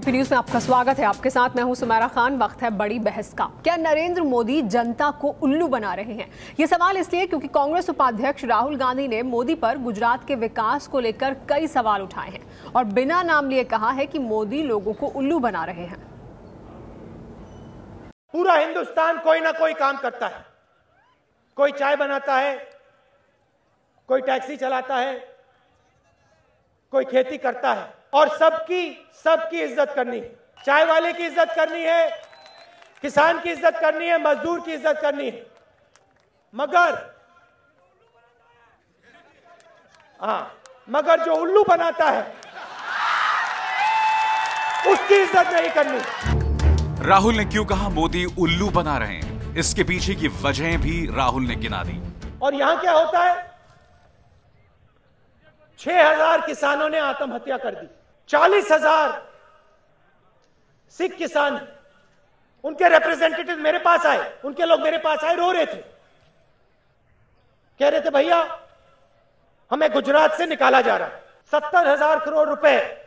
ABP news में आपका स्वागत है। आपके साथ मैं हूं सुमेरा खान। वक्त है बड़ी बहस का। क्या नरेंद्र मोदी जनता को उल्लू बना रहे हैं? ये सवाल इसलिए क्योंकि कांग्रेस उपाध्यक्ष राहुल गांधी ने मोदी पर गुजरात के विकास को लेकर कई सवाल उठाए हैं और बिना नाम लिए कहा है कि मोदी लोगों को उल्लू बना रहे हैं। पूरा हिंदुस्तान कोई ना कोई काम करता है। कोई चाय बनाता है, कोई टैक्सी चलाता है, कोई खेती करता है और सबकी इज्जत करनी है। चाय वाले की इज्जत करनी है, किसान की इज्जत करनी है, मजदूर की इज्जत करनी है। मगर जो उल्लू बनाता है उसकी इज्जत नहीं करनी। राहुल ने क्यों कहा मोदी उल्लू बना रहे हैं? इसके पीछे की वजहें भी राहुल ने गिना दी। और यहां क्या होता है? 6,000 किसानों ने आत्महत्या कर दी। 40,000 सिख किसान, उनके रिप्रेजेंटेटिव मेरे पास आए, उनके लोग मेरे पास आए, रो रहे थे, कह रहे थे भैया हमें गुजरात से निकाला जा रहा है। 70,000 करोड़ रुपए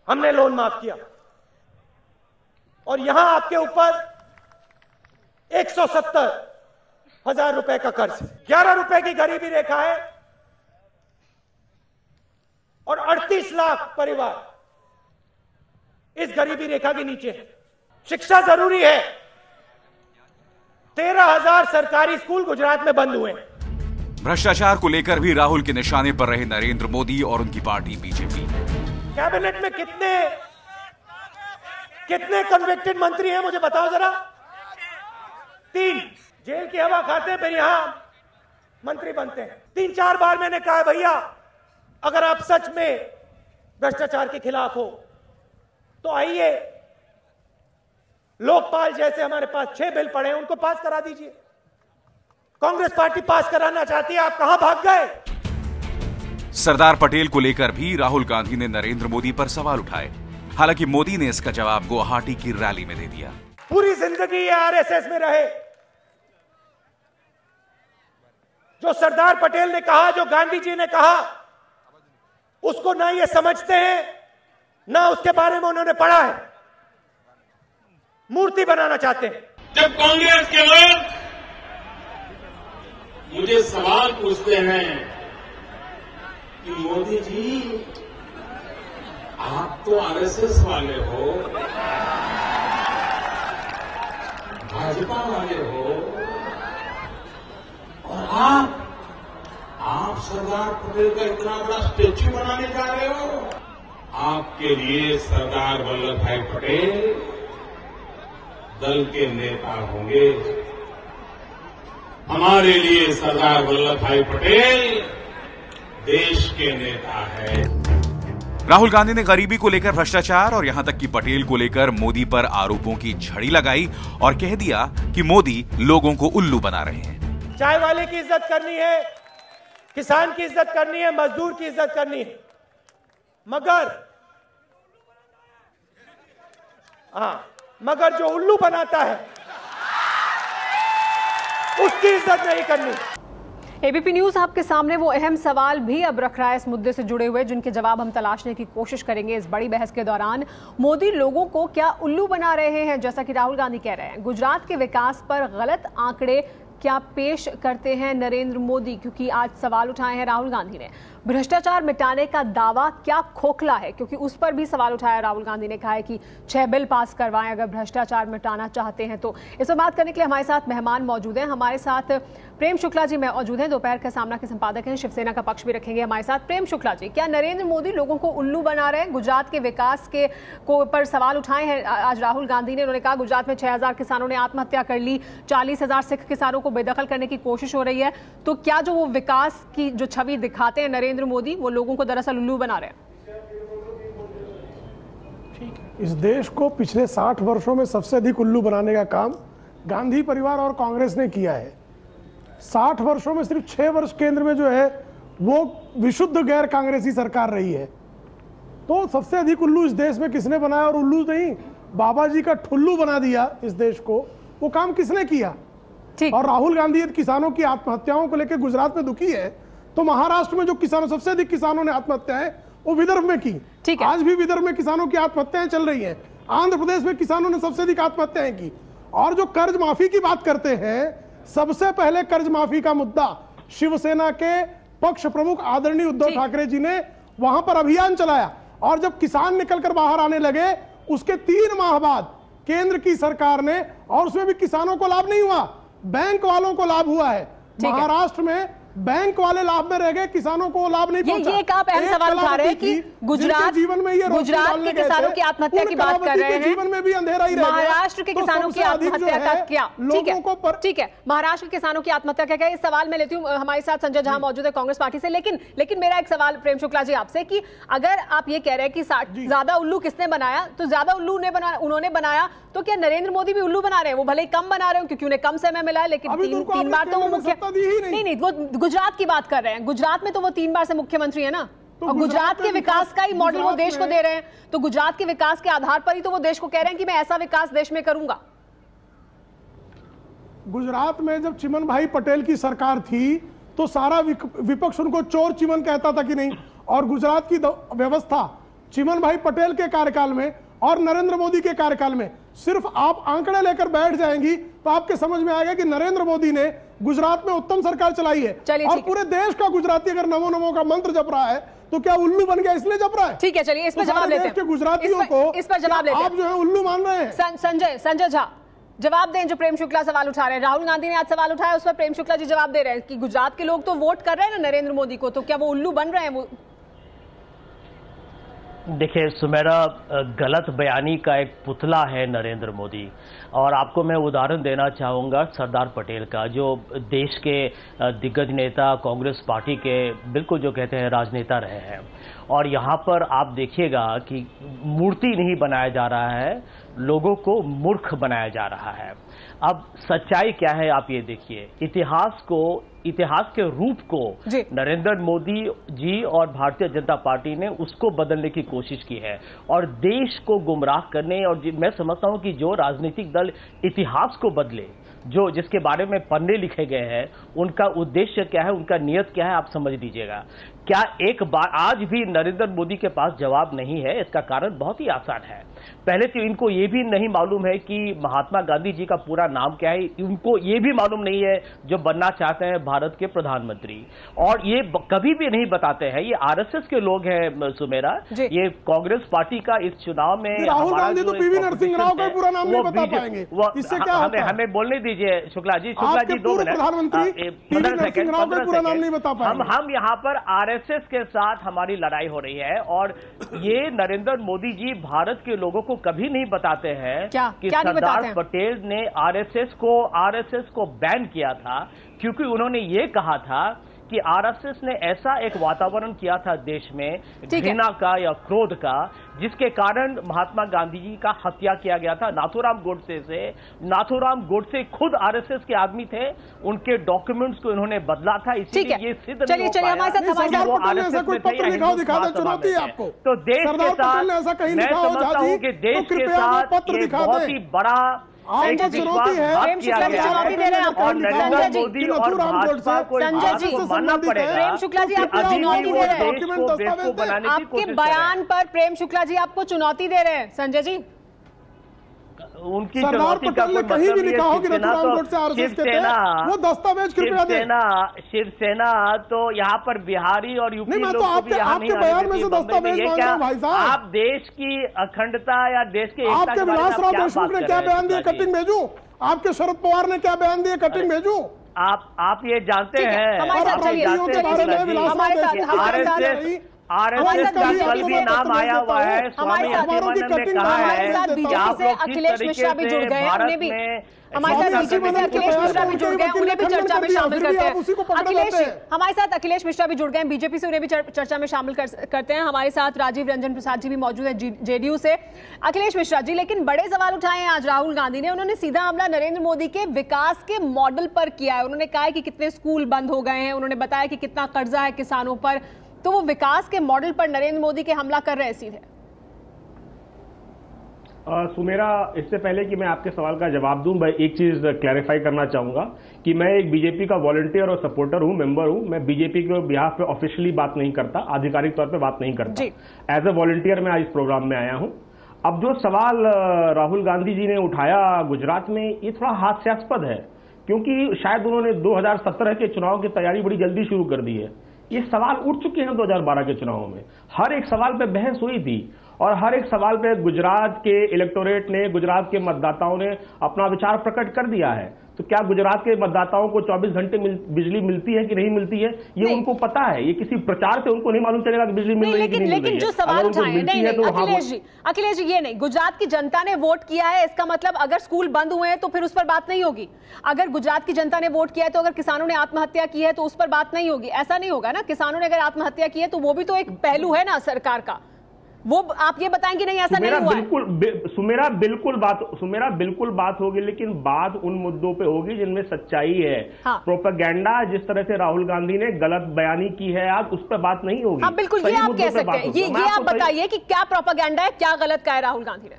हमने लोन माफ किया और यहां आपके ऊपर 170,000 रुपए का कर्ज, 11 रुपए की गरीबी रेखा है और 38 लाख परिवार इस गरीबी रेखा के नीचे है। शिक्षा जरूरी है। 13,000 सरकारी स्कूल गुजरात में बंद हुए हैं। भ्रष्टाचार को लेकर भी राहुल के निशाने पर रहे नरेंद्र मोदी और उनकी पार्टी बीजेपी। कैबिनेट में कितने कन्विक्टेड मंत्री हैं मुझे बताओ जरा? 3। जेल की हवा खाते हैं फिर यहां मंत्री बनते हैं। 3-4 बार मैंने कहा भैया अगर आप सच में भ्रष्टाचार के खिलाफ हो तो आइए, लोकपाल जैसे हमारे पास 6 बिल पड़े हैं उनको पास करा दीजिए। कांग्रेस पार्टी पास कराना चाहती है, आप कहां भाग गए? सरदार पटेल को लेकर भी राहुल गांधी ने नरेंद्र मोदी पर सवाल उठाए। हालांकि मोदी ने इसका जवाब गुवाहाटी की रैली में दे दिया। पूरी जिंदगी ये आरएसएस में रहे। जो सरदार पटेल ने कहा, जो गांधी जी ने कहा, उसको ना ये समझते हैं ना उसके बारे में उन्होंने पढ़ा है। मूर्ति बनाना चाहते हैं। जब कांग्रेस के लोग मुझे सवाल पूछते हैं कि मोदी जी आप तो आरएसएस वाले हो, भाजपा वाले हो और आप सरदार पटेल का इतना बड़ा स्टेच्यू बनाने जा रहे हो। आपके लिए सरदार वल्लभ भाई पटेल दल के नेता होंगे, हमारे लिए सरदार वल्लभ भाई पटेल देश के नेता है। राहुल गांधी ने गरीबी को लेकर भ्रष्टाचार और यहां तक कि पटेल को लेकर मोदी पर आरोपों की झड़ी लगाई और कह दिया कि मोदी लोगों को उल्लू बना रहे हैं। चाय वाले की इज्जत करनी है, किसान की इज्जत करनी है, मजदूर की इज्जत करनी है। मगर जो उल्लू बनाता है उसकी इज्जत नहीं करनी। एबीपी न्यूज आपके सामने वो अहम सवाल भी अब रख रहा है इस मुद्दे से जुड़े हुए, जिनके जवाब हम तलाशने की कोशिश करेंगे इस बड़ी बहस के दौरान। मोदी लोगों को क्या उल्लू बना रहे हैं, जैसा कि राहुल गांधी कह रहे हैं? गुजरात के विकास पर गलत आंकड़े क्या पेश करते हैं नरेंद्र मोदी? क्योंकि आज सवाल उठाए हैं राहुल गांधी ने। भ्रष्टाचार मिटाने का दावा क्या खोखला है? क्योंकि उस पर भी सवाल उठाया राहुल गांधी ने, कहा है कि 6 बिल पास करवाएं अगर भ्रष्टाचार मिटाना चाहते हैं तो। इस पर बात करने के लिए हमारे साथ मेहमान मौजूद हैं। हमारे साथ प्रेम शुक्ला जी मौजूद हैं, दोपहर का सामना के संपादक हैं, शिवसेना का पक्ष भी रखेंगे हमारे साथ। प्रेम शुक्ला जी, क्या नरेंद्र मोदी लोगों को उल्लू बना रहे हैं? गुजरात के विकास के पर सवाल उठाए हैं आज राहुल गांधी ने। उन्होंने कहा गुजरात में 6,000 किसानों ने आत्महत्या कर ली, 40,000 सिख किसानों को बेदखल करने की कोशिश हो रही है। तो क्या जो वो विकास की जो छवि दिखाते हैं नरेंद्र मोदी, वो लोगों को दरअसल उल्लू बना रहे हैं? इस देश को पिछले 60 वर्षों में सबसे अधिक उल्लू बनाने का काम गांधी परिवार और कांग्रेस ने किया है। 60 वर्षों में सिर्फ 6 वर्ष केंद्र में जो है वो विशुद्ध गैर कांग्रेसी सरकार रही है। तो सबसे अधिक उल्लू इस देश में किसने बनाया? और उल्लू नहीं, बाबा जी का ठुल्लू बना दिया इस देश को, वो काम किसने किया? और राहुल गांधी किसानों की आत्महत्याओं को लेकर गुजरात में दुखी है, तो महाराष्ट्र में जो किसानों सबसे अधिक किसानों ने आत्महत्या है वो विदर्भ में की। ठीक है। आज भी विदर्भ में किसानों की आत्महत्याएं चल रही हैं। आंध्र प्रदेश में किसानों ने सबसे अधिक आत्महत्याएं की। और जो कर्ज माफी की बात करते हैं, सबसे पहले कर्ज माफी का मुद्दा शिवसेना के पक्ष प्रमुख आदरणीय उद्धव ठाकरे जी ने वहां पर अभियान चलाया। और जब किसान निकलकर बाहर आने लगे, उसके 3 माह बाद केंद्र की सरकार ने, और उसमें भी किसानों को लाभ नहीं हुआ, बैंक वालों को लाभ हुआ है। महाराष्ट्र में बैंक वाले लाभ में रह गए, किसानों को लाभ नहीं पहुंचा। ये एक आप अहम सवाल उठा रहे हैं कि गुजरात जीवन में ये के किसानों की आत्महत्या की बात कर रहे हैं, जीवन में भी अंधेरा ही रह गया। महाराष्ट्र के किसानों की आत्महत्या का क्या? ठीक है, महाराष्ट्र के किसानों की आत्महत्या का क्या? इस सवाल में लेती हूँ। हमारे साथ संजय झा मौजूद है कांग्रेस पार्टी से। लेकिन मेरा एक सवाल प्रेम शुक्ला जी आपसे, कि अगर आप ये कह रहे हैं कि ज्यादा उल्लू किसने बनाया, तो ज्यादा उल्लू उन्होंने बनाया, तो क्या नरेंद्र मोदी भी उल्लू बना रहे हैं? वो भले ही कम बना रहे हो क्योंकि उन्हें कम समय मिला है, लेकिन 3 बार तो वो मुख्य नहीं, वो गुजरात की बात कर रहे हैं। गुजरात में तो वो 3 बार से मुख्यमंत्री है ना, और गुजरात के विकास का ही मॉडल वो देश को दे रहे हैं। तो गुजरात के विकास के आधार पर ही तो वो देश को कह रहे हैं कि मैं ऐसा विकास देश में करूंगा। गुजरात में जब चिमन भाई पटेल की सरकार थी तो सारा विपक्ष उनको चोर चिमन कहता था कि नहीं। और गुजरात की व्यवस्था चिमन भाई पटेल के कार्यकाल में और नरेंद्र मोदी के कार्यकाल में, सिर्फ आप आंकड़े लेकर बैठ जाएंगी तो आपके समझ में आएगा कि नरेंद्र मोदी ने गुजरात में उत्तम सरकार चलाई है। और पूरे देश का गुजराती अगर नमो नमो का मंत्र जप रहा है तो क्या उल्लू बन गया इसलिए जप रहा है? ठीक है, चलिए इस पर जवाब लेते हैं। गुजरातियों को इस पर जवाब लेते हैं। आप जो है उल्लू मान रहे हैं। संजय झा जवाब दें, जो प्रेम शुक्ला सवाल उठा रहे हैं। राहुल गांधी ने आज सवाल उठाया, उस पर प्रेम शुक्ला जी जवाब दे रहे हैं कि गुजरात के लोग तो वोट कर रहे हैं ना नरेंद्र मोदी को, तो क्या वो उल्लू बन रहे हैं? वो देखिए सुमेरा, गलत बयानी का एक पुतला है नरेंद्र मोदी। और आपको मैं उदाहरण देना चाहूँगा सरदार पटेल का, जो देश के दिग्गज नेता, कांग्रेस पार्टी के बिल्कुल जो कहते हैं राजनेता रहे हैं। और यहाँ पर आप देखिएगा कि मूर्ति नहीं बनाया जा रहा है, लोगों को मूर्ख बनाया जा रहा है। अब सच्चाई क्या है आप ये देखिए, इतिहास के रूप को नरेंद्र मोदी जी और भारतीय जनता पार्टी ने उसको बदलने की कोशिश की है और देश को गुमराह करने। और मैं समझता हूं कि जो राजनीतिक दल इतिहास को बदले, जिसके बारे में पन्ने लिखे गए हैं, उनका उद्देश्य क्या है, उनका नियत क्या है, आप समझ लीजिएगा। क्या एक बार आज भी नरेंद्र मोदी के पास जवाब नहीं है? इसका कारण बहुत ही आसान है। पहले तो इनको ये भी नहीं मालूम है कि महात्मा गांधी जी का पूरा नाम क्या है। उनको ये भी मालूम नहीं है जो बनना चाहते हैं भारत के प्रधानमंत्री, और ये कभी भी नहीं बताते हैं। ये आरएसएस के लोग हैं सुमेरा, ये कांग्रेस पार्टी का इस चुनाव में राहुल गांधी तो पीवी नरसिंह राव का पूरा नाम नहीं बता पाएंगे। इससे क्या होता है? हमें बोलने दीजिए शुक्ला जी 2 मिनट। प्रधानमंत्री पीवी नरसिंह राव का पूरा नाम नहीं बता पाएंगे। हम यहाँ पर आरएसएस के साथ हमारी लड़ाई हो रही है, और ये नरेंद्र मोदी जी भारत के लोगों को कभी नहीं बताते हैं कि सरदार पटेल ने आरएसएस को बैन किया था, क्योंकि उन्होंने ये कहा था कि आरएसएस ने ऐसा एक वातावरण किया था देश में घृणा का या क्रोध का, जिसके कारण महात्मा गांधी जी का हत्या किया गया था नाथूराम गोडसे खुद आरएसएस के आदमी थे, उनके डॉक्यूमेंट्स को इन्होंने बदला था, इसीलिए ये सिद्ध नहीं हो पाया कि वो आरएसएस में थे या हिंदुत्व में थे। तो देश के साथ मैं समझता हूं कि देश के साथ ये बहुत ही बड़ा चुनौती है। प्रेम शुक्ला जी चुनौती दे रहे हैं आपको, संजय जी और भाजपा को मानना पड़ेगा। प्रेम शुक्ला जी आपको चुनौती दे रहे हैं, आपके बयान पर प्रेम शुक्ला जी आपको चुनौती दे रहे हैं। संजय जी, उनकी चुनौती का कोई मतलब नहीं है। वो दस्तावेज शिवसेना तो यहाँ पर बिहारी और यूपी लोग तो आपके बयान में से दस्तावेज मांग रहा हूं भाई साहब। आप देश की अखंडता या देश के आपके विलासराव देशमुख ने क्या बयान दिए, कटिंग भेजूं? आपके शरद पवार ने क्या बयान दिए, कटिंग भेजूं? आप ये जानते हैं, आरएसएस का कल भी नाम आया हुआ है, स्वामी अतिमानंद ने कहा है कि आप लोग अखिलेश मिश्रा भी जुड़ गए हैं, उन्हें भी हमारे साथ अखिलेश मिश्रा भी जुड़ गए, उन्हें भी चर्चा में शामिल करते हैं। हमारे साथ अखिलेश मिश्रा भी जुड़ गए हैं बीजेपी से, उन्हें भी चर्चा में शामिल करते हैं। हमारे साथ राजीव रंजन प्रसाद जी भी मौजूद है जेडीयू से। अखिलेश मिश्रा जी, लेकिन बड़े सवाल उठाए हैं आज राहुल गांधी ने। उन्होंने सीधा हमला नरेंद्र मोदी के विकास के मॉडल पर किया है। उन्होंने कहा है कि कितने स्कूल बंद हो गए हैं, उन्होंने बताया कि कितना कर्जा है किसानों पर, तो वो विकास के मॉडल पर नरेंद्र मोदी के हमला कर रहे हैं सीधे। सुमेरा, इससे पहले कि मैं आपके सवाल का जवाब दूं, मैं एक चीज क्लैरिफाई करना चाहूंगा कि मैं एक बीजेपी का वॉलंटियर और सपोर्टर हूं, मेंबर हूं। मैं बीजेपी के बिहाफ पे ऑफिशियली बात नहीं करता, आधिकारिक तौर पे बात नहीं करता। एज ए वॉलंटियर मैं आज इस प्रोग्राम में आया हूं। अब जो सवाल राहुल गांधी जी ने उठाया गुजरात में, ये थोड़ा हास्यास्पद है, क्योंकि शायद उन्होंने 2017 के चुनाव की तैयारी बड़ी जल्दी शुरू कर दी है। ये सवाल उठ चुके हैं 2012 के चुनावों में, हर एक सवाल पे बहस हुई थी और हर एक सवाल पे गुजरात के इलेक्टोरेट ने, गुजरात के मतदाताओं ने अपना विचार प्रकट कर दिया है। तो क्या गुजरात के मतदाताओं को 24 घंटे बिजली मिलती है कि नहीं मिलती है, ये उनको पता है। ये किसी प्रचार से उनको नहीं मालूम चलेगा कि बिजली मिल रही है कि नहीं मिल रही है। लेकिन जो सवाल उठाए, नहीं अखिलेश जी, ये नहीं, गुजरात की जनता ने वोट किया है, इसका मतलब अगर स्कूल बंद हुए हैं तो फिर उस पर बात नहीं होगी। अगर गुजरात की जनता ने वोट किया है तो अगर किसानों ने आत्महत्या की है तो उस पर बात नहीं होगी। ऐसा नहीं होगा ना, किसानों ने अगर आत्महत्या की है तो वो भी तो एक पहलू है ना सरकार का, वो आप ये बताएंगे नहीं ऐसा नहीं हुआ है। सुमेरा बिल्कुल बात होगी, लेकिन बात उन मुद्दों पे होगी जिनमें सच्चाई है। हाँ। प्रोपेगेंडा जिस तरह से राहुल गांधी ने गलत बयानी की है आज, उस पर बात नहीं होगी। हाँ बिल्कुल, ये आप कह सकते हैं। ये आप बताइए कि क्या प्रोपेगेंडा है, क्या गलत कहा है राहुल गांधी ने।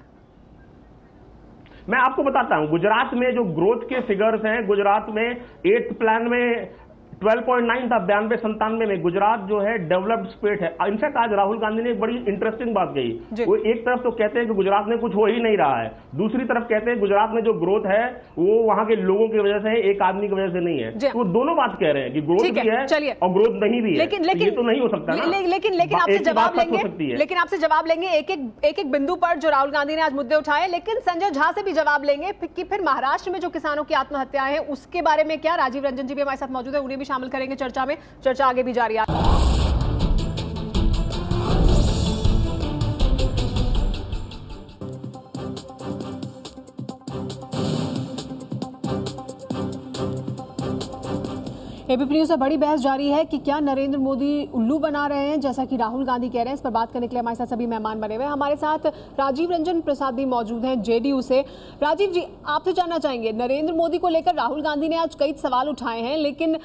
मैं आपको बताता हूं, गुजरात में जो ग्रोथ के फिगर्स हैं, गुजरात में 8th प्लान में 12.9 था, 92-97 में। गुजरात जो है डेवलप्ड स्टेट है। इनफैक्ट आज राहुल गांधी ने एक बड़ी इंटरेस्टिंग बात कही। वो एक तरफ तो कहते हैं कि गुजरात में कुछ हो ही नहीं रहा है, दूसरी तरफ कहते हैं गुजरात में जो ग्रोथ है वो वहां के लोगों की वजह से है, एक आदमी की वजह से नहीं है। तो वो दोनों बात कह रहे हैं कि ग्रोथ भी है और ग्रोथ नहीं भी है। लेकिन ये तो नहीं हो सकता ना। लेकिन आपसे जवाब लेंगे, लेकिन आपसे जवाब लेंगे एक बिंदु पर जो राहुल गांधी ने आज मुद्दे उठाए। लेकिन संजय झा से भी जवाब लेंगे कि फिर महाराष्ट्र में जो किसानों की आत्महत्याएं हैं उसके बारे में क्या। राजीव रंजन जी भी हमारे साथ मौजूद है, उन्हें भी शामिल करेंगे चर्चा में। चर्चा आगे भी जारी है। एबीपी न्यूज से बड़ी बहस जारी है कि क्या नरेंद्र मोदी उल्लू बना रहे हैं, जैसा कि राहुल गांधी कह रहे हैं। इस पर बात करने के लिए हमारे साथ सभी मेहमान बने हुए हैं। हमारे साथ राजीव रंजन प्रसाद भी मौजूद हैं जेडीयू से। राजीव जी, आपसे जानना चाहेंगे, नरेंद्र मोदी को लेकर राहुल गांधी ने आज कई सवाल उठाए हैं, लेकिन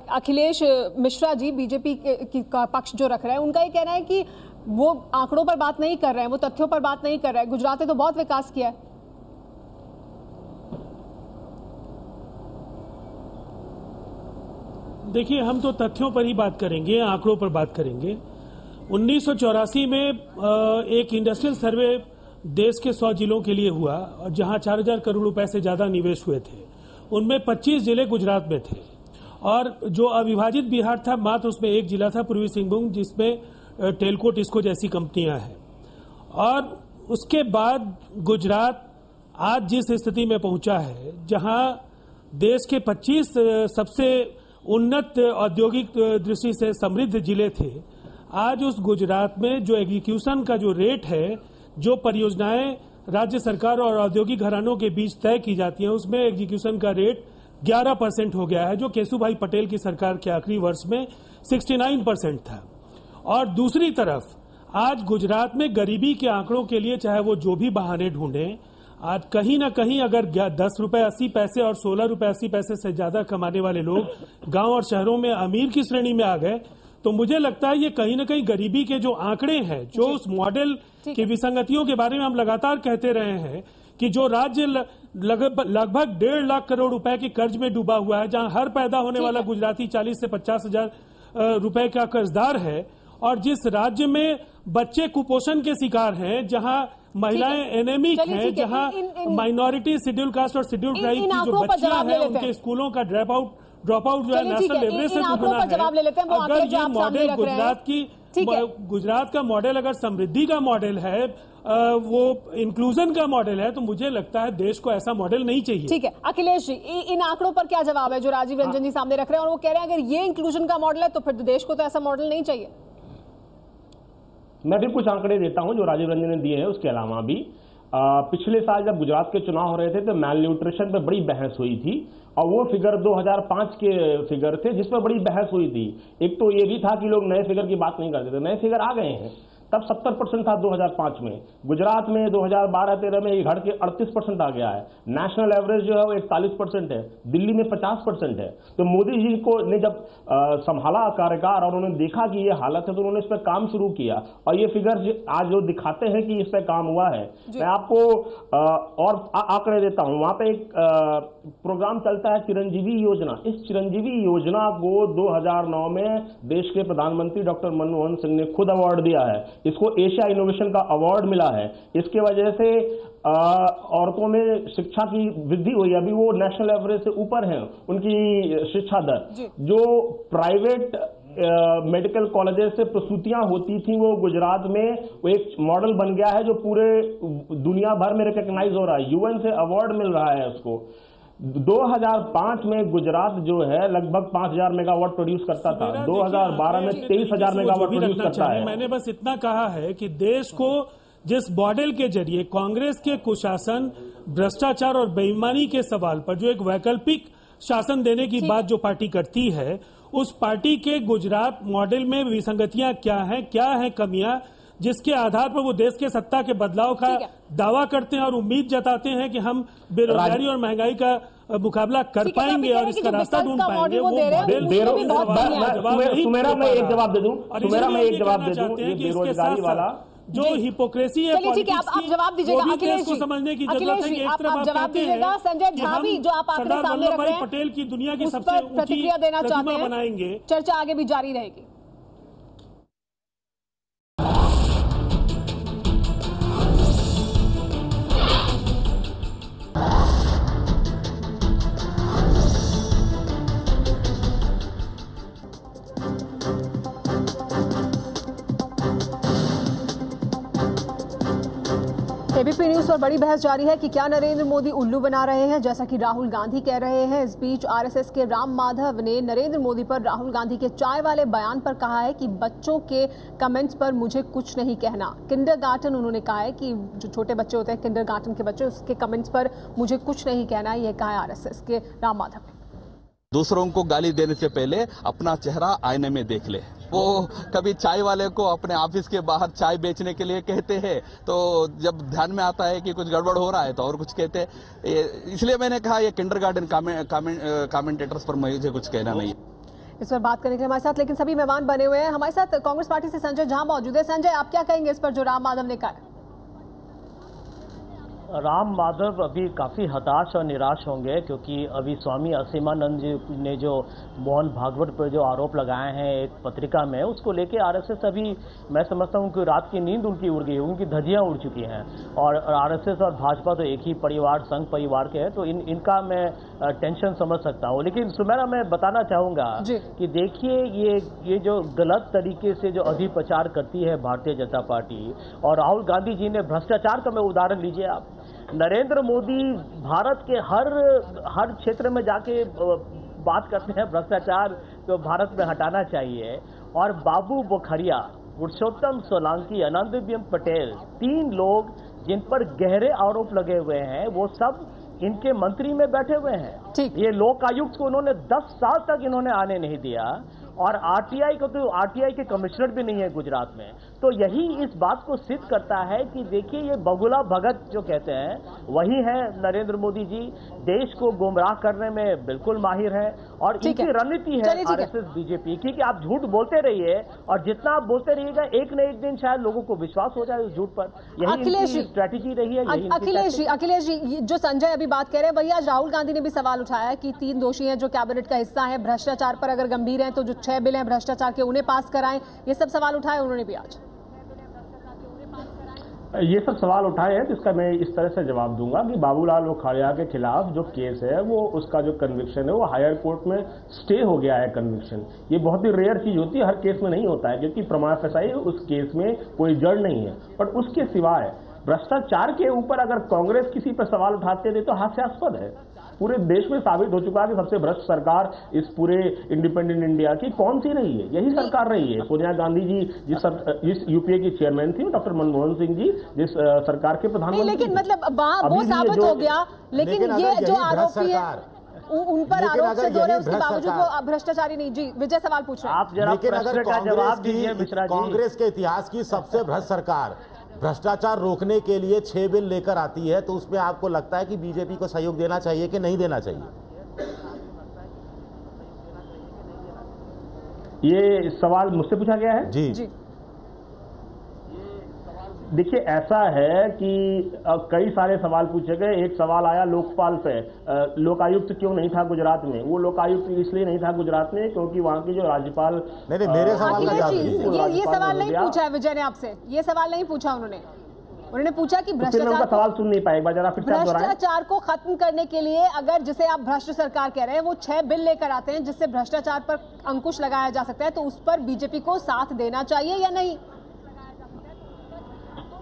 अखिलेश मिश्रा जी बीजेपी का पक्ष जो रख रहे हैं, उनका ये कहना है कि वो आंकड़ों पर बात नहीं कर रहे हैं, वो तथ्यों पर बात नहीं कर रहे हैं। गुजरात ने तो बहुत विकास किया है। देखिए, हम तो तथ्यों पर ही बात करेंगे, आंकड़ों पर बात करेंगे। 1984 में एक इंडस्ट्रियल सर्वे देश के 100 जिलों के लिए हुआ, और जहां 4000 करोड़ रुपए से ज्यादा निवेश हुए थे, उनमें 25 जिले गुजरात में थे। और जो अविभाजित बिहार था, मात्र उसमें एक जिला था पूर्वी सिंहभूम, जिसमें टेलको टिस्को जैसी कंपनियां हैं। और उसके बाद गुजरात आज जिस स्थिति में पहुंचा है, जहां देश के 25 सबसे उन्नत औद्योगिक दृष्टि से समृद्ध जिले थे, आज उस गुजरात में जो एग्जीक्यूशन का जो रेट है, जो परियोजनाएं राज्य सरकार और औद्योगिक घरानों के बीच तय की जाती हैं, उसमें एग्जीक्यूशन का रेट 11% हो गया है, जो केशुभाई पटेल की सरकार के आखिरी वर्ष में 69% था। और दूसरी तरफ आज गुजरात में गरीबी के आंकड़ों के लिए चाहे वो जो भी बहाने ढूंढें, आज कहीं ना कहीं अगर 10 रुपए 80 पैसे और 16 रुपए 80 पैसे से ज्यादा कमाने वाले लोग गांव और शहरों में अमीर की श्रेणी में आ गए, तो मुझे लगता है ये कहीं ना कहीं गरीबी के जो आंकड़े हैं, जो उस मॉडल की विसंगतियों के बारे में हम लगातार कहते रहे हैं कि जो राज्य लगभग 1.5 लाख करोड़ रुपए के कर्ज में डूबा हुआ है, जहां हर पैदा होने वाला गुजराती 40 से 50 हजार रुपए का कर्जदार है, और जिस राज्य में बच्चे कुपोषण के शिकार हैं, जहां महिलाएं एनेमिक हैं, जहां माइनॉरिटी, शेड्यूल कास्ट और शेड्यूल ट्राइब की जो बच्चियां हैं, उनके स्कूलों का ड्रॉप आउट जो है नेशनल एवरेज से दुगना है। अगर ये मॉडल गुजरात का मॉडल अगर समृद्धि का मॉडल है, वो इंक्लूजन का मॉडल है, तो मुझे लगता है देश को ऐसा मॉडल नहीं चाहिए। ठीक है अखिलेश जी, इन आंकड़ों पर क्या जवाब है जो राजीव रंजन जी सामने रख रहे हैं? और वो कह रहे हैं अगर ये इंक्लूजन का मॉडल है तो फिर देश को तो ऐसा मॉडल नहीं चाहिए। मैं भी कुछ आंकड़े देता हूं जो राजीव रंजन ने दिए हैं। उसके अलावा भी पिछले साल जब गुजरात के चुनाव हो रहे थे तो मैल न्यूट्रिशन पे बड़ी बहस हुई थी, और वो फिगर 2005 के फिगर थे जिस पर बड़ी बहस हुई थी। एक तो ये भी था कि लोग नए फिगर की बात नहीं करते थे, नए फिगर आ गए हैं। तब 70% था 2005 में। गुजरात में 2012-13 में ये घट के 38% आ गया है। नेशनल एवरेज जो है वो 41% है, दिल्ली में 50% है। तो मोदी जी को ने जब संभाला कार्यकाल और उन्होंने देखा कि ये हालत है तो उन्होंने इस पर काम शुरू किया, और ये फिगर आज जो दिखाते हैं कि इस पर काम हुआ है। मैं आपको और आंकड़े देता हूं। वहां पे एक प्रोग्राम चलता है चिरंजीवी योजना। इस चिरंजीवी योजना को 2009 में देश के प्रधानमंत्री डॉक्टर मनमोहन सिंह ने खुद अवार्ड दिया है। इसको एशिया इनोवेशन का अवार्ड मिला है। इसके वजह से औरतों में शिक्षा की वृद्धि हुई। अभी वो नेशनल एवरेज से ऊपर हैं उनकी शिक्षा दर। जो प्राइवेट मेडिकल कॉलेजेस से प्रसूतियां होती थी वो गुजरात में वो एक मॉडल बन गया है जो पूरे दुनिया भर में रिकॉग्नाइज हो रहा है। यूएन से अवार्ड मिल रहा है उसको। 2005 में गुजरात जो है लगभग 5000 मेगावाट प्रोड्यूस करता था, 2012 में 23000 मेगावाट प्रोड्यूस करता है। मैंने बस इतना कहा है कि देश को जिस मॉडल के जरिए कांग्रेस के कुशासन, भ्रष्टाचार और बेईमानी के सवाल पर जो एक वैकल्पिक शासन देने की बात जो पार्टी करती है, उस पार्टी के गुजरात मॉडल में विसंगतियां क्या हैं कमियां, जिसके आधार पर वो देश के सत्ता के बदलाव का दावा करते हैं और उम्मीद जताते हैं कि हम बेरोजगारी और महंगाई का मुकाबला कर पाएंगे और इसका रास्ता ढूंढ पाएंगे। सुमेरा मैं एक जवाब दे दूं, ये बेरोजगारी वाला जो हिपोक्रेसी है, चलिए ठीक है, आप जवाब दीजिएगा अखिलेश जी। समझने की अखिलेश जी आप जवाब दीजिएगा। संजय झा भी जो आप आंकड़े सामने रख रहे हैं, पटेल की दुनिया की उस सबसे पर प्रतिक्रिया देना चाहते हैं, बनाएंगे। चर्चा आगे भी जारी रहेगी। एबीपी न्यूज पर बड़ी बहस जारी है कि क्या नरेंद्र मोदी उल्लू बना रहे हैं, जैसा कि राहुल गांधी कह रहे हैं। इस बीच आरएसएस के राम माधव ने नरेंद्र मोदी पर राहुल गांधी के चाय वाले बयान पर कहा है कि बच्चों के कमेंट्स पर मुझे कुछ नहीं कहना। किंडरगार्टन उन्होंने कहा है कि जो छोटे बच्चे होते हैं, किंडरगार्टन के बच्चे, उसके कमेंट्स पर मुझे कुछ नहीं कहना, यह कहा है आरएसएस के राम माधव ने। दूसरों को गाली देने से पहले अपना चेहरा आईने में देख ले। वो कभी चाय वाले को अपने ऑफिस के बाहर चाय बेचने के लिए कहते हैं, तो जब ध्यान में आता है कि कुछ गड़बड़ हो रहा है तो और कुछ कहते हैं। इसलिए मैंने कहा ये किंडरगार्टन कमेंटेटर्स पर मुझे कुछ कहना नहीं। इस पर बात करने के लिए हमारे साथ लेकिन सभी मेहमान बने हुए हैं। हमारे साथ कांग्रेस पार्टी से संजय झा मौजूद है। संजय, आप क्या कहेंगे इस पर जो राम माधव ने कहा? राम माधव अभी काफ़ी हताश और निराश होंगे, क्योंकि अभी स्वामी असीमानंद जी ने जो मोहन भागवत पर जो आरोप लगाए हैं एक पत्रिका में, उसको लेके आरएसएस अभी मैं समझता हूँ कि रात की नींद उनकी उड़ गई, उनकी धज्जियाँ उड़ चुकी हैं। और आरएसएस और भाजपा तो एक ही परिवार, संघ परिवार के हैं, तो इनका मैं टेंशन समझ सकता हूँ। लेकिन सुमेरा, मैं बताना चाहूँगा कि देखिए ये जो गलत तरीके से जो अधिप्रचार करती है भारतीय जनता पार्टी, और राहुल गांधी जी ने भ्रष्टाचार का मैं उदाहरण लीजिए आप। नरेंद्र मोदी भारत के हर क्षेत्र में जाके बात करते हैं भ्रष्टाचार को भारत में हटाना चाहिए, और बाबू बोखरिया, पुरुषोत्तम सोलंकी, आनंदीबेन पटेल, 3 लोग जिन पर गहरे आरोप लगे हुए हैं, वो सब इनके मंत्री में बैठे हुए हैं। ये लोकायुक्त को उन्होंने 10 साल तक इन्होंने आने नहीं दिया, और आरटीआई को तो आरटीआई के कमिश्नर भी नहीं है गुजरात में। तो यही इस बात को सिद्ध करता है कि देखिए ये बगुला भगत जो कहते हैं वही है नरेंद्र मोदी जी। देश को गुमराह करने में बिल्कुल माहिर है, और इनकी रणनीति है आरएसएस बीजेपी की कि आप झूठ बोलते रहिए, और जितना आप बोलते रहिएगा एक न एक दिन शायद लोगों को विश्वास हो जाए उस झूठ पर। यही इनकी स्ट्रैटेजी रही है। अखिलेश जी, जो संजय अभी बात कह रहे हैं वही आज राहुल गांधी ने भी सवाल उठाया है कि 3 दोषी हैं जो कैबिनेट का हिस्सा है, भ्रष्टाचार पर अगर गंभीर हैं तो जो 6 बिल हैं भ्रष्टाचार के उन्हें पास कराएं। ये सब सवाल उठाए उन्होंने भी आज। ये सब सवाल उठाए हैं, जिसका मैं इस तरह से जवाब दूंगा कि बाबूलाल लोखंड़िया के खिलाफ जो केस है वो उसका जो कन्विक्शन है वो हायर कोर्ट में स्टे हो गया है कन्विक्शन। ये बहुत ही रेयर चीज होती है, हर केस में नहीं होता है, क्योंकि प्रमाण फसाई उस केस में कोई जड़ नहीं है। बट उसके सिवाय भ्रष्टाचार के ऊपर अगर कांग्रेस किसी पर सवाल उठाते थे तो हास्यास्पद है। पूरे देश में साबित हो चुका है कि सबसे भ्रष्ट सरकार इस पूरे इंडिपेंडेंट इंडिया की कौन सी रही है, यही सरकार रही है। सोनिया गांधी जी जिस यूपीए की चेयरमैन थी, डॉक्टर मनमोहन सिंह जी जिस सरकार के प्रधानमंत्री। लेकिन मतलब वो साबित हो गया, लेकिन ये जो आरोपी है उन पर आरोप से दो रहे, उसके बावजूद वो भ्रष्टाचारी नहीं। जी विजय सवाल पूछ रहे हैं आप जरा प्रश्न का जवाब दीजिए मिश्रा जी। कांग्रेस के इतिहास की सबसे भ्रष्ट सरकार भ्रष्टाचार रोकने के लिए 6 बिल लेकर आती है, तो उसमें आपको लगता है कि बीजेपी को सहयोग देना चाहिए कि नहीं देना चाहिए? ये सवाल मुझसे पूछा गया है जी। देखिए ऐसा है कि कई सारे सवाल पूछे गए। एक सवाल आया लोकपाल पे, लोकायुक्त क्यों नहीं था गुजरात में? वो लोकायुक्त इसलिए नहीं था गुजरात में क्योंकि वहां की जो राज्यपाल नहीं मेरे सवाल का जवाब ये सवाल नहीं पूछा है विजय ने आपसे, ये सवाल नहीं पूछा उन्होंने पूछा कि भ्रष्टाचार सवाल सुन नहीं पाए, जरा फिर भ्रष्टाचार को खत्म करने के लिए अगर जिसे आप भ्रष्ट सरकार कह रहे हैं वो 6 बिल लेकर आते हैं जिससे भ्रष्टाचार पर अंकुश लगाया जा सकता है, तो उस पर बीजेपी को साथ देना चाहिए या नहीं?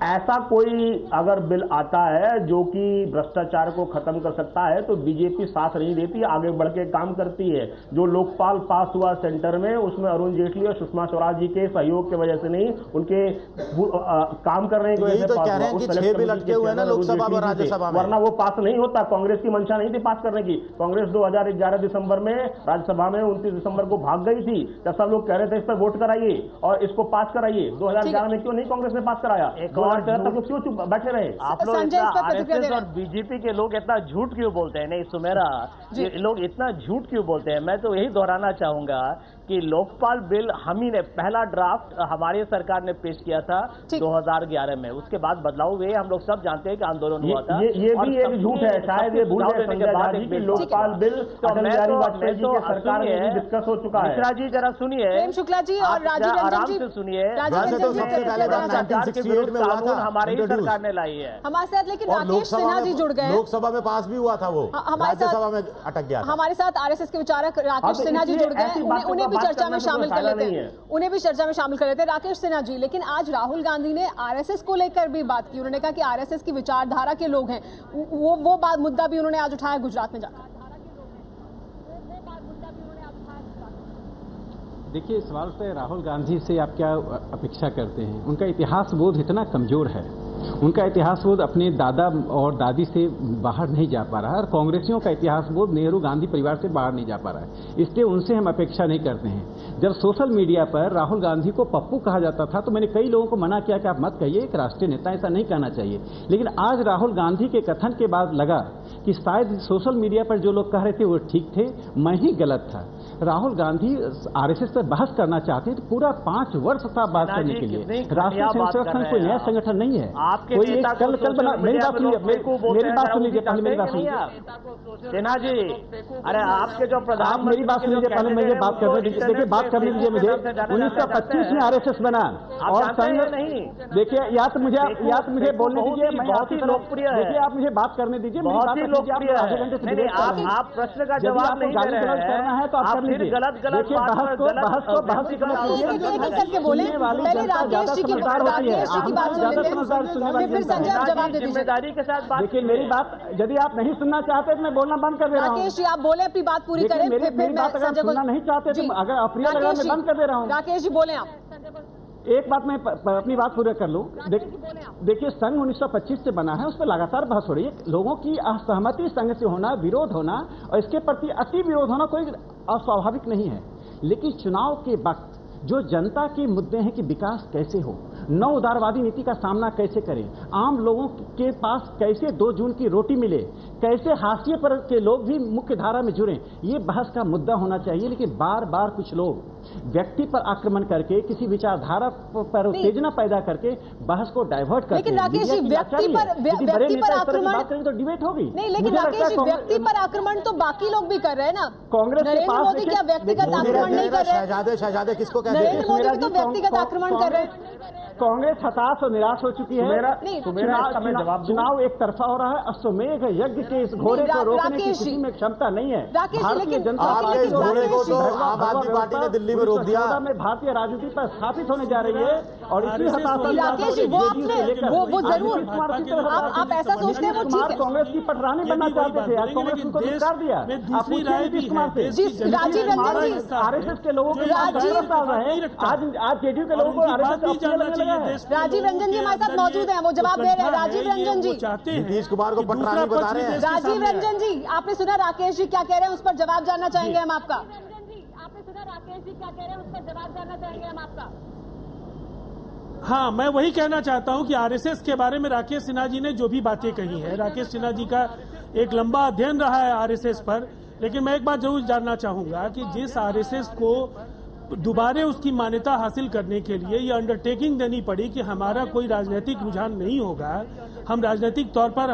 ऐसा कोई अगर बिल आता है जो कि भ्रष्टाचार को खत्म कर सकता है तो बीजेपी साथ नहीं देती, आगे बढ़ के काम करती है। जो लोकपाल पास हुआ सेंटर में, उसमें अरुण जेटली और सुषमा स्वराज जी के सहयोग की वजह से नहीं, उनके काम करने की वजह से पास हुआ। उस 6 बिल अटके हुए हैं ना लोकसभा और राज्यसभा में, वरना वो पास नहीं होता। कांग्रेस की मंशा नहीं थी पास करने की। कांग्रेस 2011 दिसंबर में राज्यसभा में 29 दिसंबर को भाग गई थी, जब सब लोग कह रहे थे इस पर वोट कराइए और इसको पास कराइए। 2011 में क्यों नहीं कांग्रेस ने पास कराया? तक क्यों चुप बैठे रहे? आप लोग आरएसएस और बीजेपी के लोग इतना झूठ क्यों बोलते हैं? नहीं सुमेरा, ये लोग इतना झूठ क्यों बोलते हैं? मैं तो यही दोहराना चाहूंगा कि लोकपाल बिल हम ही ने पहला ड्राफ्ट हमारी सरकार ने पेश किया था 2011 में, उसके बाद बदलाव हुए। हम लोग सब जानते हैं कि आंदोलन हुआ था। ये भी एक झूठ है, शायद ये भूल गए संजय झा जी कि लोकपाल बिल अटल बिहारी वाजपेयी जी की सरकार में डिस्कस हो चुका है। मिश्रा जी जरा सुनिए, प्रेम शुक्ला जी और राजीव आराम से सुनिए। हमारी सरकार ने लाई है हमारे साथ, लेकिन राकेश सिन्हा जी जुड़ गए। लोकसभा में पास भी हुआ था वो, राज्यसभा में अटक गया। हमारे साथ आरएसएस के विचारक राकेश सिन्हा जी जुड़ गए, उन्हें भी चर्चा में शामिल कर लेते हैं राकेश सिन्हा जी। लेकिन आज राहुल गांधी ने आरएसएस को लेकर भी बात की। उन्होंने कहा कि आरएसएस की विचारधारा के लोग हैं, वो बात मुद्दा भी उन्होंने आज उठाया गुजरात में जाकर। देखिए, इस सवाल पर राहुल गांधी से आप क्या अपेक्षा करते हैं? उनका इतिहास बोध इतना कमजोर है, उनका इतिहास बोध अपने दादा और दादी से बाहर नहीं जा पा रहा है, और कांग्रेसियों का इतिहास बोध नेहरू गांधी परिवार से बाहर नहीं जा पा रहा है। इसलिए उनसे हम अपेक्षा नहीं करते हैं। जब सोशल मीडिया पर राहुल गांधी को पप्पू कहा जाता था तो मैंने कई लोगों को मना किया कि आप मत कहिए, एक राष्ट्रीय नेता ऐसा नहीं कहना चाहिए। लेकिन आज राहुल गांधी के कथन के बाद लगा कि शायद सोशल मीडिया पर जो लोग कह रहे थे वो ठीक थे, मैं ही गलत था। राहुल गांधी आरएसएस से बहस करना चाहते हैं तो पूरा 5 वर्ष था बात करने के लिए। राष्ट्रीय स्वयं सेवक संघ कोई नया संगठन नहीं है, कोई एक कल बना। मेरी बात सुनिए, मेरी बात सुन लीजिए पहले, मेरी बात सुनिए सिन्हा जी। अरे आपके जो प्रधान, आप मेरी बात सुन लीजिए पहले, मुझे बात करने दीजिए। देखिए, बात करने दीजिए मुझे। 1925 में आरएसएस बना और संघ नहीं। देखिए, या तो मुझे बोलने दीजिए, बहुत ही लोकप्रिय है। देखिए, आप मुझे बात करने दीजिए, बहुत ही लोकप्रिय है। आप प्रश्न का जवाब नहीं दे रहे हैं, करना है तो आप कर लीजिए। गलत बहस को राकेश जी की बात जिम्मेदारी के साथ बात। देखिए, मेरी बात यदि आप नहीं सुनना चाहते तो मैं बोलना बंद कर दे रहा हूँ। राकेश जी आप बोले, अपनी बात पूरी करें। मेरी बात अगर सुनना नहीं चाहते तो अगर अप्रिय लगा मैं बंद कर दे रहा हूँ। राकेश जी बोले आप। एक बात मैं अपनी बात पूरी कर लूं। देखिए, संघ 1925 से बना है, उस पर लगातार बहस हो रही है। लोगों की असहमति संघ से होना, विरोध होना और इसके प्रति अति विरोध होना कोई अस्वाभाविक नहीं है। लेकिन चुनाव के वक्त जो जनता के मुद्दे हैं कि विकास कैसे हो, नव उदारवादी नीति का सामना कैसे करें, आम लोगों के पास कैसे 2 जून की रोटी मिले, कैसे हाशिए पर के लोग भी मुख्य धारा में जुड़ें, ये बहस का मुद्दा होना चाहिए। लेकिन बार बार कुछ लोग व्यक्ति पर आक्रमण करके, किसी विचारधारा पर उत्तेजना पैदा करके बहस को डाइवर्ट करते हैं। लेकिन राकेश जी, व्यक्ति पर आक्रमण तो डिबेट होगी नहीं। लेकिन राकेश जी, व्यक्ति पर आक्रमण तो बाकी लोग भी कर रहे हैं ना। कांग्रेस नरेंद्र मोदी क्या व्यक्तिगत आक्रमण नहीं कर रहे? शहजादे किसको कहते हैं? नरेंद्र मोदी भी तो व्यक्तिगत आक्रमण कर रहे हैं। कांग्रेस हताश और निराश हो चुकी है। चुनाव एक तरफा हो रहा है। अश्वमेध यज्ञ के इस घोड़े को रोकने की किसी में क्षमता नहीं है। भारतीय जनता पार्टी इस घोड़े को तो आम आदमी पार्टी ने दिल्ली में रोक दिया। में भारतीय राजनीति पर स्थापित होने जा रही है और इसी हताशा राकेश जी वो जरूर आप ऐसा सोचते हैं, वो ठीक है। कांग्रेस की पटरानी बनना चाहते थे, आज कांग्रेस उनको धिक्कार दिया। राजीव रंजन जी, आरएसएस के लोगों को आज जेडीयू के लोगों को आरएसएस रहा है। राजीव रंजन जी हमारे साथ मौजूद हैं, वो जवाब दे रहे हैं। राजीव रंजन जी चाहते हैं नीतीश कुमार को पटरानी बता रहे हैं। राजीव रंजन जी, आपने सुना राकेश जी क्या कह रहे हैं, उस पर जवाब जानना चाहेंगे हम आपका। आपने सुना राकेश जी क्या कह रहे हैं, उस पर जवाब जानना चाहेंगे हम आपका। हाँ, मैं वही कहना चाहता हूं कि आरएसएस के बारे में राकेश सिन्हा जी ने जो भी बातें कही है, राकेश सिन्हा जी का एक लंबा अध्ययन रहा है आरएसएस पर, लेकिन मैं एक बात जरूर जानना चाहूंगा कि जिस आरएसएस को दोबारा उसकी मान्यता हासिल करने के लिए ये अंडरटेकिंग देनी पड़ी कि हमारा कोई राजनीतिक रुझान नहीं होगा, हम राजनीतिक तौर पर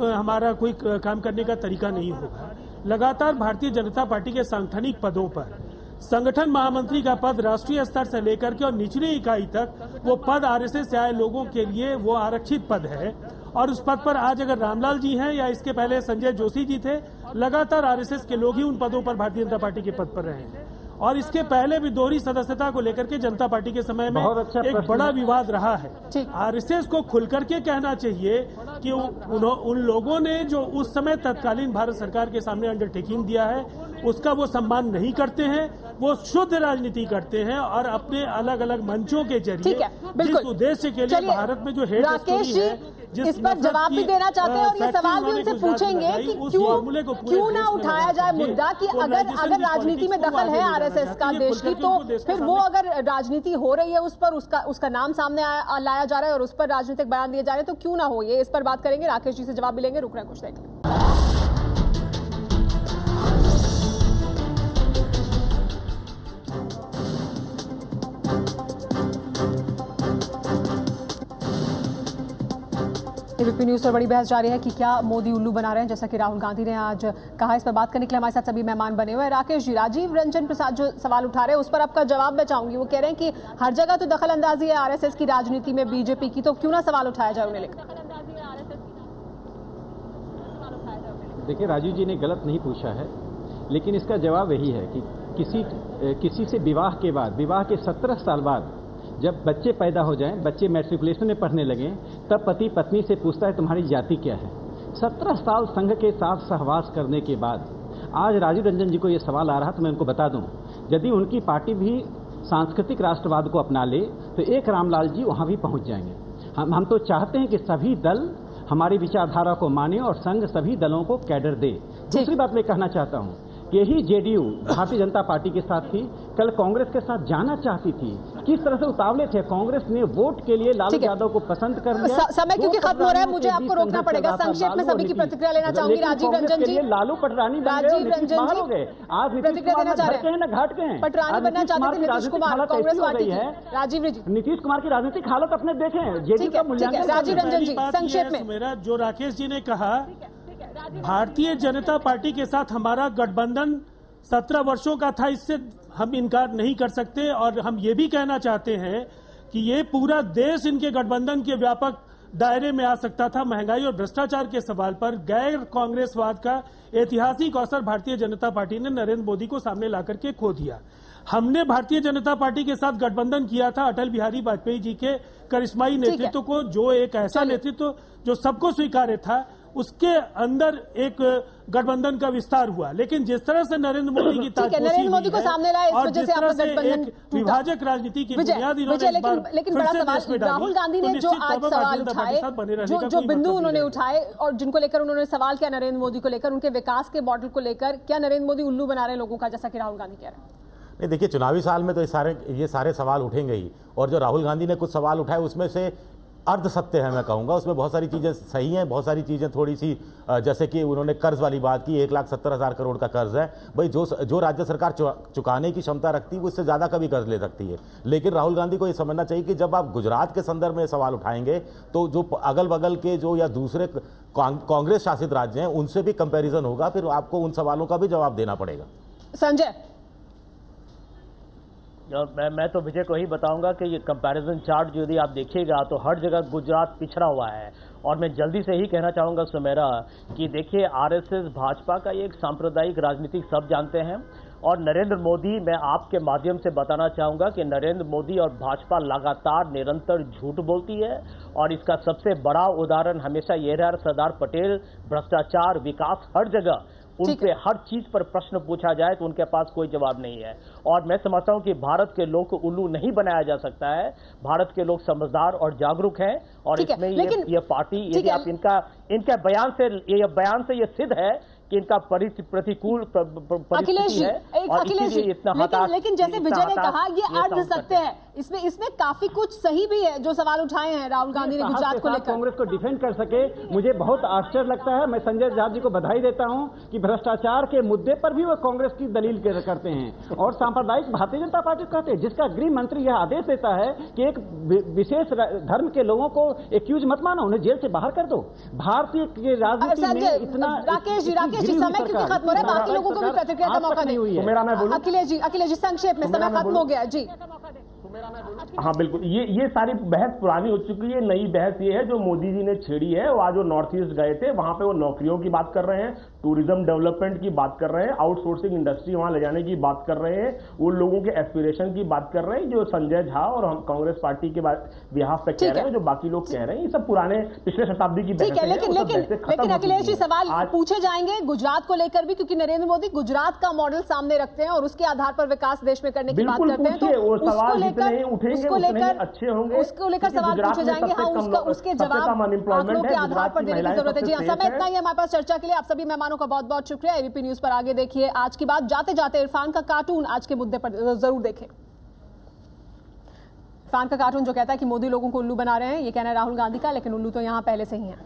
हमारा कोई काम करने का तरीका नहीं होगा। लगातार भारतीय जनता पार्टी के सांगठनिक पदों पर संगठन महामंत्री का पद राष्ट्रीय स्तर से लेकर के और निचली इकाई तक वो पद आरएसएस से आए लोगों के लिए वो आरक्षित पद है, और उस पद पर आज अगर रामलाल जी हैं या इसके पहले संजय जोशी जी थे, लगातार आरएसएस के लोग ही उन पदों पर भारतीय जनता पार्टी के पद पर रहे हैं। और इसके पहले भी दोहरी सदस्यता को लेकर के जनता पार्टी के समय में एक बड़ा विवाद रहा है। आरएसएस को खुल करके कहना चाहिए कि उन लोगों ने जो उस समय तत्कालीन भारत सरकार के सामने अंडरटेकिंग दिया है उसका वो सम्मान नहीं करते हैं, वो शुद्ध राजनीति करते हैं और अपने अलग अलग मंचों के जरिए जिस उद्देश्य के लिए भारत में जो हेड स्टोरी है इस पर जवाब भी देना चाहते हैं, और ये सवाल भी उनसे पूछेंगे कि क्यों ना उठाया जाए मुद्दा कि अगर राजनीति में दखल है आरएसएस का देश की, तो फिर वो अगर राजनीति हो रही है उस पर उसका नाम सामने लाया जा रहा है और उस पर राजनीतिक बयान दिए जा रहे हैं, तो क्यों ना हो ये, इस पर बात करेंगे। राकेश जी से जवाब भी लेंगे, रुक रहे हैं कुछ देर। एबीपी न्यूज पर बड़ी बहस जारी है कि क्या मोदी उल्लू बना रहे हैं, जैसा कि राहुल गांधी ने आज कहा। इस पर बात करने के लिए हमारे साथ सभी मेहमान बने हुए हैं। राकेश जी, राजीव रंजन प्रसाद जो सवाल उठा रहे हैं उस पर आपका जवाब मैं चाहूंगी। वो कह रहे हैं कि हर जगह तो दखल अंदाजी है आरएसएस की राजनीति में, बीजेपी की, तो क्यों ना सवाल उठाया जाए उन्हें लेकर। देखिए, राजीव जी ने गलत नहीं पूछा है, लेकिन इसका जवाब यही है कि किसी से विवाह के बाद, विवाह के 17 साल बाद जब बच्चे पैदा हो जाएं, बच्चे मैट्रिकुलेशन में पढ़ने लगें, तब पति पत्नी से पूछता है तुम्हारी जाति क्या है। 17 साल संघ के साथ सहवास करने के बाद आज राजीव रंजन जी को यह सवाल आ रहा, तो मैं उनको बता दूं, यदि उनकी पार्टी भी सांस्कृतिक राष्ट्रवाद को अपना ले तो एक रामलाल जी वहां भी पहुंच जाएंगे। हम तो चाहते हैं कि सभी दल हमारी विचारधारा को माने और संघ सभी दलों को कैडर दे। दूसरी बात मैं कहना चाहता हूं, यही जेडीयू भारतीय जनता पार्टी के साथ थी, कल कांग्रेस के साथ जाना चाहती थी। किस तरह से उतावले थे, कांग्रेस ने वोट के लिए लालू यादव को पसंद कर लिया। समय क्योंकि खत्म हो रहा है, मुझे आपको रोकना पड़ेगा। संक्षेप में सभी की प्रतिक्रिया लेना चाहूंगी। राजीव रंजन जी, लालू पटरानी, राजीव रंजन जी आज प्रतिक्रिया देना चाह रहे हैं ना घाट के हैं, पटरानी बनना चाहते थे नीतीश कुमार कांग्रेस पार्टी है। राजीव जी, नीतीश कुमार की राजनीतिक हालत अपने देखें, जेडीयू का मूल्यांकन। राजीव रंजन जी संक्षेप में, मेरा जो राकेश जी ने कहा, भारतीय जनता पार्टी के साथ हमारा गठबंधन 17 वर्षों का था, इससे हम इनकार नहीं कर सकते। और हम ये भी कहना चाहते हैं कि ये पूरा देश इनके गठबंधन के व्यापक दायरे में आ सकता था। महंगाई और भ्रष्टाचार के सवाल पर गैर कांग्रेसवाद का ऐतिहासिक अवसर भारतीय जनता पार्टी ने नरेंद्र मोदी को सामने ला करके खो दिया। हमने भारतीय जनता पार्टी के साथ गठबंधन किया था अटल बिहारी वाजपेयी जी के करिश्माई नेतृत्व को, जो एक ऐसा नेतृत्व जो सबको स्वीकार्य था, उसके अंदर एक गठबंधन का विस्तार हुआ। लेकिन जिस तरह से नरेंद्र मोदी की नरेंद्र मोदी को सामने लाया, इस वजह से आपका गठबंधन विभाजक राजनीति की बुनियाद लेकिन बड़ा सवाल राहुल गांधी ने जो आज सवाल उठाए, जो बिंदु उन्होंने उठाए और जिनको लेकर उन्होंने सवाल किया नरेंद्र मोदी को लेकर, उनके विकास के मॉडल को लेकर, क्या नरेंद्र मोदी उल्लू बना रहे हैं लोगों का, जैसा कि राहुल गांधी कह रहे हैं? नहीं, देखिए, चुनावी साल में तो ये सारे सवाल उठेंगे ही, और जो राहुल गांधी ने कुछ सवाल उठाए उसमें से अर्ध सत्य है, मैं कहूँगा। उसमें बहुत सारी चीज़ें सही हैं, बहुत सारी चीज़ें थोड़ी सी, जैसे कि उन्होंने कर्ज वाली बात की, 1,70,000 करोड़ का कर्ज है। भाई, जो राज्य सरकार चुकाने की क्षमता रखती है वो इससे ज़्यादा कभी कर्ज ले सकती है। लेकिन राहुल गांधी को ये समझना चाहिए कि जब आप गुजरात के संदर्भ में सवाल उठाएंगे तो जो अगल बगल के जो या दूसरे कांग्रेस शासित राज्य हैं उनसे भी कंपेरिजन होगा, फिर आपको उन सवालों का भी जवाब देना पड़ेगा। संजय, मैं तो विजय को ही बताऊंगा कि ये कंपैरिजन चार्ट जो यदि आप देखिएगा तो हर जगह गुजरात पिछड़ा हुआ है। और मैं जल्दी से ही कहना चाहूंगा सुमेरा कि देखिए, आरएसएस भाजपा का ये एक सांप्रदायिक राजनीतिक सब जानते हैं, और नरेंद्र मोदी, मैं आपके माध्यम से बताना चाहूंगा कि नरेंद्र मोदी और भाजपा लगातार निरंतर झूठ बोलती है, और इसका सबसे बड़ा उदाहरण हमेशा ये रहा सरदार पटेल, भ्रष्टाचार, विकास हर जगह उनसे हर चीज पर प्रश्न पूछा जाए तो उनके पास कोई जवाब नहीं है। और मैं समझता हूं कि भारत के लोग को उल्लू नहीं बनाया जा सकता है। भारत के लोग समझदार और जागरूक हैं और इसमें ये पार्टी, यदि आप इनके बयान से ये सिद्ध है कि इनका प्रतिकूल परिस्थिति है और इसीलिए इतना हताश। लेकिन जैसे विजय ने कहा, ये अर्ध सत्य है, इसमें काफी कुछ सही भी है जो सवाल उठाए हैं राहुल गांधी ने गुजरात को लेकर। कांग्रेस को डिफेंड कर सके, मुझे बहुत आश्चर्य लगता है। मैं संजय झा जी को बधाई देता हूं कि भ्रष्टाचार के मुद्दे पर भी वो कांग्रेस की दलील करते हैं और सांप्रदायिक भारतीय जनता पार्टी कहते हैं, जिसका गृह मंत्री यह आदेश देता है कि एक विशेष धर्म के लोगों को एक्यूज मत मानो, उन्हें जेल से बाहर कर दो। भारतीय राजनीति में इतना राकेश जी समय क्योंकि खत्म हो रहा है, बाकी लोगों को भी प्रतिक्रिया का मौका दें। अखिलेश जी संक्षेप में, समय खत्म हो गया जी। हाँ बिल्कुल, ये सारी बहस पुरानी हो चुकी है। नई बहस ये है जो मोदी जी ने छेड़ी है। वो आज वो नॉर्थ ईस्ट गए थे, वहां पे वो नौकरियों की बात कर रहे हैं, टूरिज्म डेवलपमेंट की बात कर रहे हैं, आउटसोर्सिंग इंडस्ट्री वहां ले जाने की बात कर रहे हैं, वो लोगों के एस्पिरेशन की बात कर रहे हैं जो संजय झा और हम कांग्रेस पार्टी के बिहाफ पे कह रहे हैं, जो बाकी लोग कह रहे हैं। ये सब पुराने पिछले शताब्दी की बहस है। लेकिन अखिलेश जी सवाल पूछे जाएंगे गुजरात को लेकर भी, क्योंकि नरेंद्र मोदी गुजरात का मॉडल सामने रखते हैं और उसके आधार पर विकास देश में करने की बात करते हैं। तो उसको लेकर सवाल पूछे जाएंगे। हाँ, उसके जवाब आंकड़ों के आधार पर देने की जरूरत है। जी हाँ, समय इतना ही हमारे पास चर्चा के लिए। आप सभी मेहमानों का बहुत बहुत शुक्रिया। एबीपी न्यूज पर आगे देखिए आज की बात। जाते जाते इरफान का कार्टून आज के मुद्दे पर जरूर देखें। इरफान का कार्टून जो कहता है कि मोदी लोगों को उल्लू बना रहे हैं, ये कहना है राहुल गांधी का, लेकिन उल्लू तो यहां पहले से ही है।